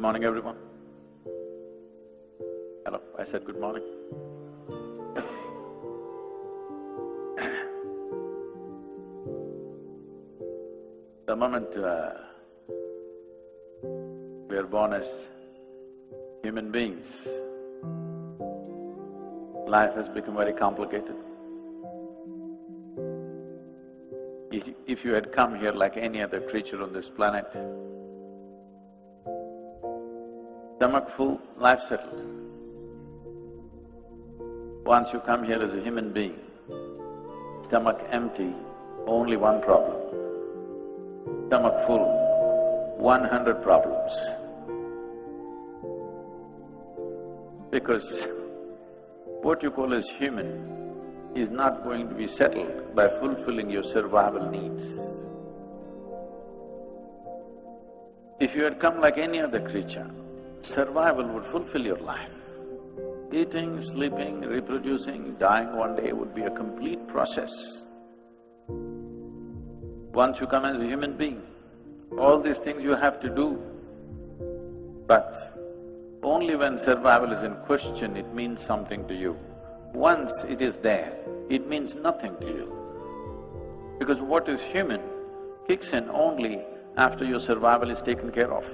morning, everyone. Hello, I said good morning. That's the moment we are born as human beings, life has become very complicated. If you had come here like any other creature on this planet, stomach full, life settled. Once you come here as a human being, stomach empty, only one problem. Stomach full, 100 problems. Because what you call as human is not going to be settled by fulfilling your survival needs. If you had come like any other creature, survival would fulfill your life. Eating, sleeping, reproducing, dying one day would be a complete process. Once you come as a human being, all these things you have to do, but only when survival is in question, it means something to you. Once it is there, it means nothing to you. Because what is human kicks in only after your survival is taken care of.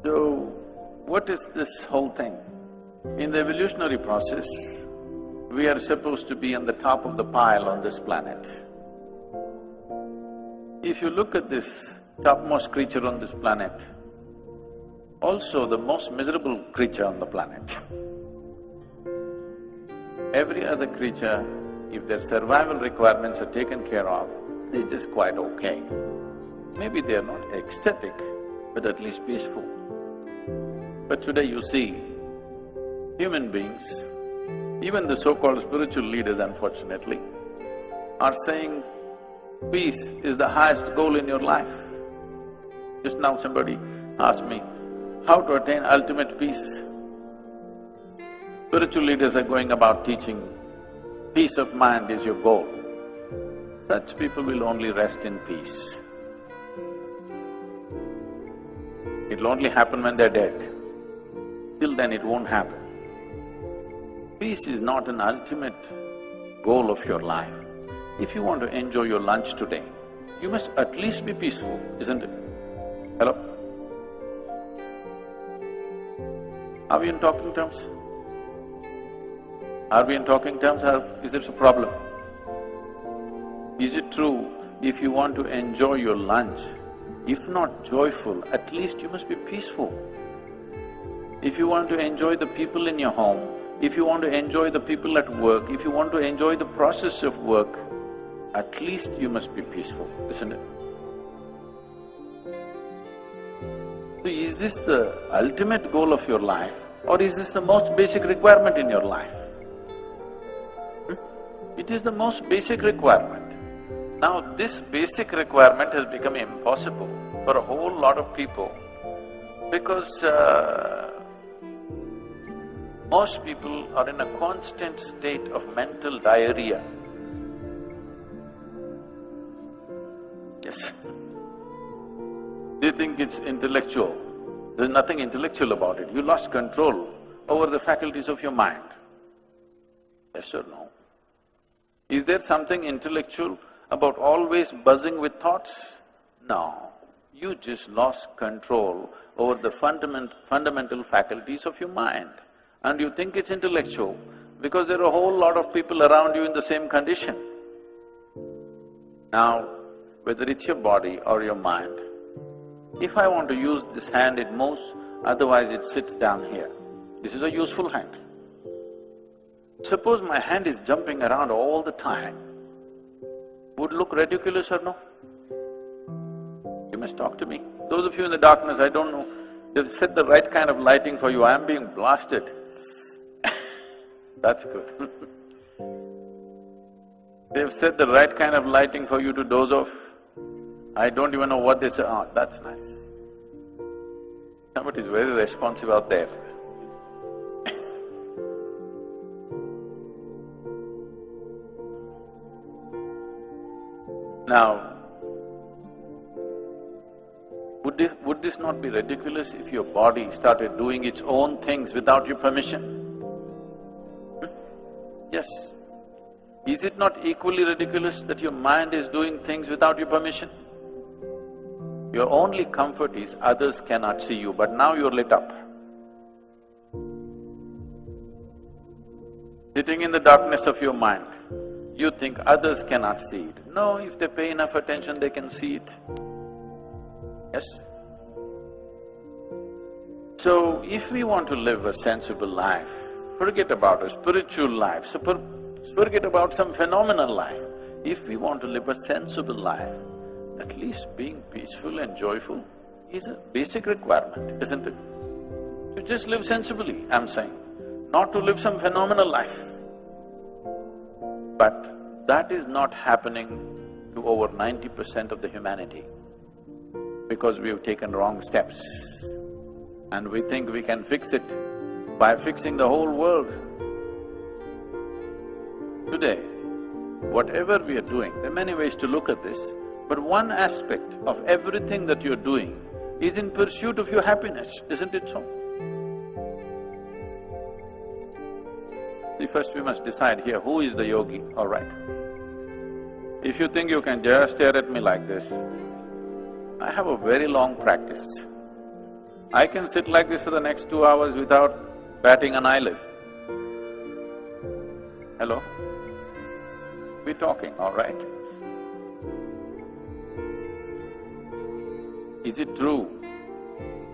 So, what is this whole thing? In the evolutionary process, we are supposed to be on the top of the pile on this planet. If you look at this topmost creature on this planet, also the most miserable creature on the planet. Every other creature, if their survival requirements are taken care of, they're just quite okay. Maybe they're not ecstatic, but at least peaceful. But today you see, human beings, even the so-called spiritual leaders unfortunately, are saying peace is the highest goal in your life. Just now somebody asked me, how to attain ultimate peace? Spiritual leaders are going about teaching, peace of mind is your goal. Such people will only rest in peace. It'll only happen when they're dead. Till then it won't happen. Peace is not an ultimate goal of your life. If you want to enjoy your lunch today, you must at least be peaceful, isn't it? Hello? Are we in talking terms? Are we in talking terms or is there a problem? Is it true, if you want to enjoy your lunch, if not joyful, at least you must be peaceful? If you want to enjoy the people in your home, if you want to enjoy the people at work, if you want to enjoy the process of work, at least you must be peaceful, isn't it? So is this the ultimate goal of your life or is this the most basic requirement in your life? It is the most basic requirement. Now this basic requirement has become impossible for a whole lot of people because most people are in a constant state of mental diarrhea. Yes. They think it's intellectual. There's nothing intellectual about it. You lost control over the faculties of your mind. Yes or no? Is there something intellectual about always buzzing with thoughts? No. You just lost control over the fundamental faculties of your mind. And you think it's intellectual because there are a whole lot of people around you in the same condition. Now, whether it's your body or your mind, if I want to use this hand, it moves, otherwise it sits down here. This is a useful hand. Suppose my hand is jumping around all the time, would look ridiculous or no? You must talk to me. Those of you in the darkness, I don't know, they've set the right kind of lighting for you, I'm being blasted. That's good. They've set the right kind of lighting for you to doze off. I don't even know what they say, ah, that's nice. Somebody's very responsive out there. Now, would this not be ridiculous if your body started doing its own things without your permission? Yes. Is it not equally ridiculous that your mind is doing things without your permission? Your only comfort is others cannot see you, but now you're lit up. Sitting in the darkness of your mind, you think others cannot see it. No, if they pay enough attention, they can see it. Yes? So, if we want to live a sensible life, forget about a spiritual life, forget about some phenomenal life. If we want to live a sensible life, at least being peaceful and joyful is a basic requirement, isn't it? To just live sensibly, I'm saying, not to live some phenomenal life. But that is not happening to over 90% of the humanity because we have taken wrong steps and we think we can fix it by fixing the whole world. Today, whatever we are doing, there are many ways to look at this, but one aspect of everything that you're doing is in pursuit of your happiness, isn't it so? See, first we must decide here, who is the yogi, all right? If you think you can just stare at me like this, I have a very long practice. I can sit like this for the next 2 hours without batting an eyelid. Hello? We're talking, all right? Is it true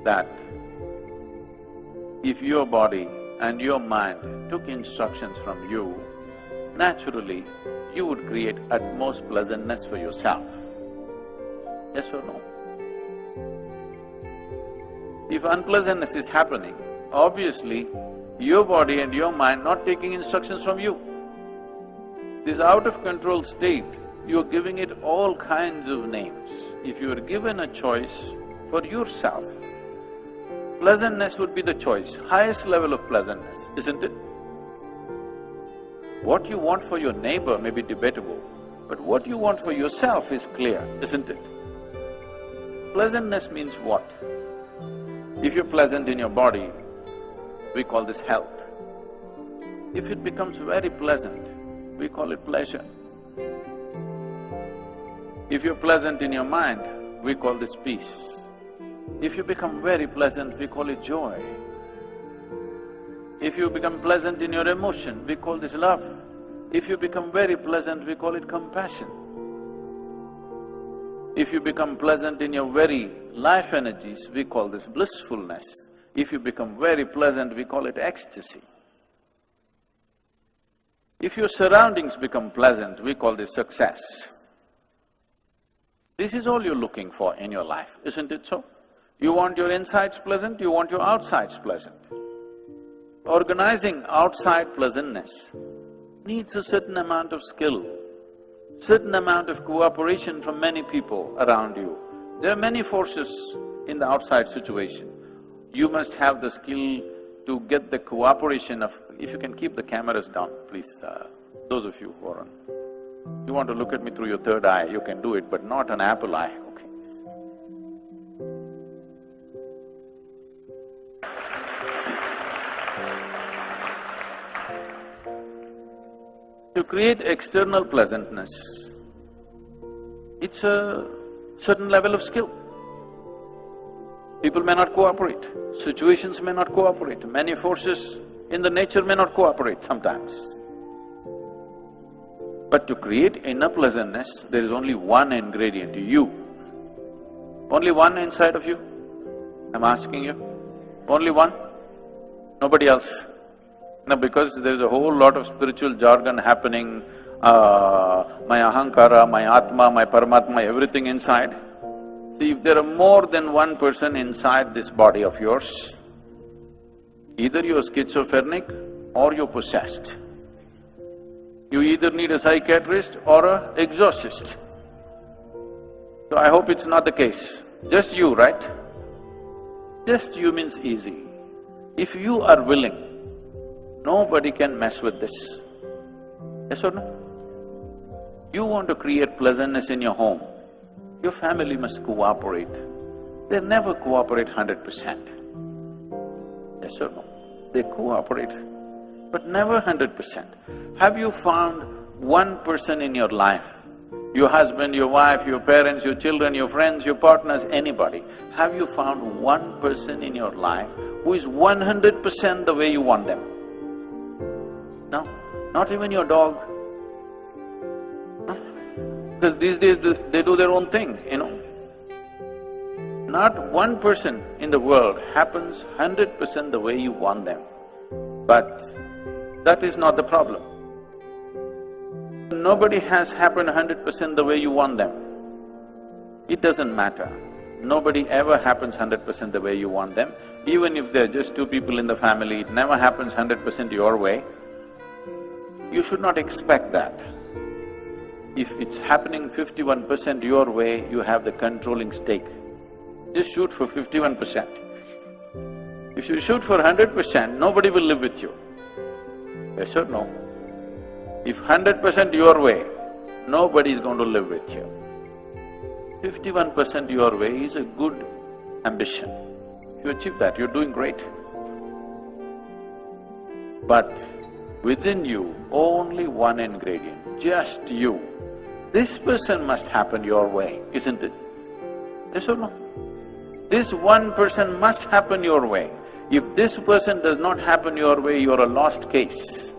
that if your body and your mind took instructions from you, naturally you would create utmost pleasantness for yourself? Yes or no? If unpleasantness is happening, obviously your body and your mind not taking instructions from you. This out-of-control state, you're giving it all kinds of names. If you were given a choice for yourself, pleasantness would be the choice, highest level of pleasantness, isn't it? What you want for your neighbor may be debatable, but what you want for yourself is clear, isn't it? Pleasantness means what? If you're pleasant in your body, we call this health. If it becomes very pleasant, we call it pleasure. If you're pleasant in your mind, we call this peace. If you become very pleasant, we call it joy. If you become pleasant in your emotion, we call this love. If you become very pleasant, we call it compassion. If you become pleasant in your very life energies, we call this blissfulness. If you become very pleasant, we call it ecstasy. If your surroundings become pleasant, we call this success. This is all you're looking for in your life, isn't it so? You want your insides pleasant, you want your outsides pleasant. Organizing outside pleasantness needs a certain amount of skill, certain amount of cooperation from many people around you. There are many forces in the outside situation. You must have the skill to get the cooperation of… If you can keep the cameras down, please, those of you who are on… You want to look at me through your third eye, you can do it, but not an apple eye, okay? To create external pleasantness, it's a certain level of skill. People may not cooperate, situations may not cooperate, many forces in the nature may not cooperate sometimes. But to create inner pleasantness, there is only one ingredient, you. Only one inside of you? I'm asking you. Only one? Nobody else? No, because there's a whole lot of spiritual jargon happening, my ahankara, my atma, my paramatma, everything inside. See, if there are more than one person inside this body of yours, either you're schizophrenic or you're possessed. You either need a psychiatrist or an exorcist. So I hope it's not the case. Just you, right? Just you means easy. If you are willing, nobody can mess with this. Yes or no? You want to create pleasantness in your home, your family must cooperate. They never cooperate 100%. Yes or no? They cooperate, but never 100%. Have you found one person in your life, your husband, your wife, your parents, your children, your friends, your partners, anybody, have you found one person in your life who is 100% the way you want them? No, not even your dog. No. Because these days they do their own thing, you know. Not one person in the world happens 100% the way you want them. But that is not the problem. Nobody has happened 100% the way you want them. It doesn't matter. Nobody ever happens 100% the way you want them. Even if there are just two people in the family, it never happens 100% your way. You should not expect that. If it's happening 51% your way, you have the controlling stake. Just shoot for 51%. If you shoot for 100%, nobody will live with you. Yes or no? If 100% your way, nobody is going to live with you. 51% your way is a good ambition. If you achieve that, you're doing great. But within you, only one ingredient, just you. This person must happen your way, isn't it? Yes or no? This one person must happen your way. If this person does not happen your way, you're a lost case.